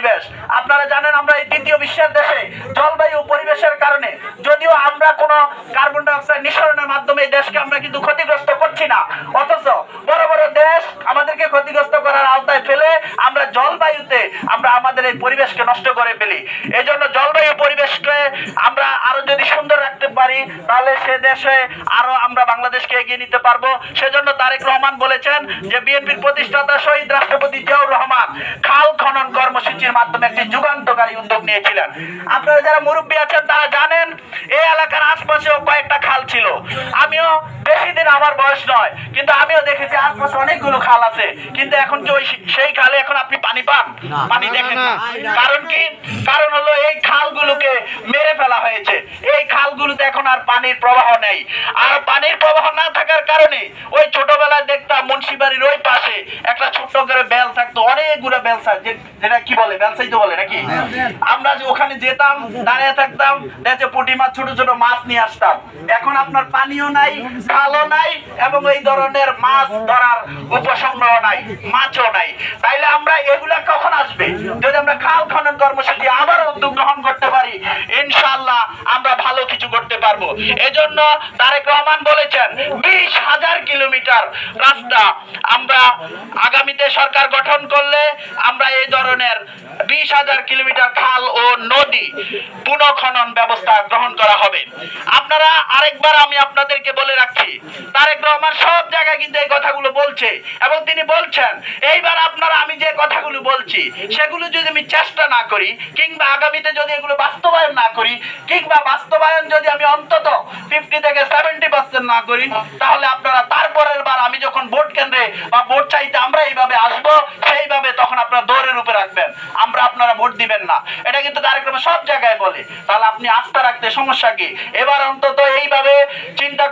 পরিবেশ। আপনারা জানেন আমরা এই তৃতীয় বিশ্বের দেশে জলবায়ু পরিবেশের কারণে যদিও আমরা কোনো কার্বন ডাই অক্সাইড নিঃসরণের মাধ্যমে এই দেশকে আমরা কিন্তু ক্ষতিগ্রস্ত করছি না, অথচ বড় বড় দেশ আমাদেরকে ক্ষতিগ্রস্ত করার আওতায় ফেলে আমরা জলবায়ুতে আমরা আমাদের এই পরিবেশকে নষ্ট করে ফেলি। এই জন্য জলবায়ু পরিবেশকে আমরা আরো যদি সুন্দর রাখতে পারি তাহলে সে দেশে আরো আমরা বাংলাদেশকে এগিয়ে নিতে পারবো। সেজন্য তারেক রহমান বলেছেন যে বিএনপির প্রতিষ্ঠাতা শহীদ রাষ্ট্রপতি জিয়াউর রহমান খাল খনন কর্মসূচির মাধ্যমে একটি যুগান্তকারী উদ্যোগ নিয়েছিলেন। আপনারা যারা মুরব্বী আছেন তারা জানেন এই এলাকার আশপাশেও কয়েকটা খাল ছিল। আমিও বেশি দিন আমার বয়স নয়, কিন্তু আমিও দেখেছি আশপাশে অনেকগুলো খাল আছে, কিন্তু এখন কি সেই খালে এখন আপনি পানি পান? পানি দেখেন না। কারণ কি? কারণ হলো এই খালগুলোকে মেরে ফেলা হয়েছে। এই খালগুলোতে এখন আর পানির প্রবাহ নেই। আর পানির প্রবাহ না থাকার কারণে ওই ছোটবেলায় দেখতাম মুন্সিবাড়ির ওই পাশে একটা ছোট্ট করে বেল থাকতো, অনেকগুলো বেল থাকতো, যেটা কি বলে বেলসাই তো বলে নাকি। আমরা যে ওখানে যেতাম, দাঁড়িয়ে থাকতাম, দেখে পুঁটি মাছ ছোট ছোট মাছ নিয়ে আসতাম। এখন আপনার পানিও নাই, খালও নাই, এবং এই ধরনের মাছ ধরার উপসংগ্রহ নাই, মাছও নাই। তাইলে আমরা এগুলা কখন আসবে? যদি আমরা খাল খনন কর্মসূচি আবার উদ্যোগ গ্রহণ করতে পারি, ইনশাআল্লাহ আমরা ভালো কিছু করতে পারবো। এজন্য তারেক রহমান বলেছেন 20,000 কিলোমিটার রাস্তা আমরা আগামীতে সরকার গঠন করলে আমরা এই ধরনের 20,000 কিলোমিটার খাল ও নদী পুনঃখনন ব্যবস্থা গ্রহণ করা হবে। আপনারা আরেকবার আমি আপনাদেরকে বলে রাখছি, তারেক রহমান সব জায়গায় কিন্তু এই কথাগুলো বলছে, এবং তিনি বলছেন এইবার আপনারা আমি যে কথাগুলো বলছি সেগুলো যদি আমি চেষ্টা না করি, কিংবা আগামীতে যদি এগুলো বাস্তবায়ন না করি, কিংবা বাস্তবায়ন যদি আমি অন্তত 50 থেকে 70% না করি, তাহলে আপনারা তারপরের বার আমি যখন ভোট কেন্দ্রে বা ভোট চাইতে আমরা এইভাবে আসবো, সেইভাবে তখন আপনারা দৌড়ের উপরে রাখবেন, আপনারা ভোট দিবেন না। এটা কিন্তু তারেক রহমান সব জায়গায় বলে। তাহলে আপনি আস্থা রাখতে সমস্যা কি? এবার অন্তত এইভাবে চিন্তা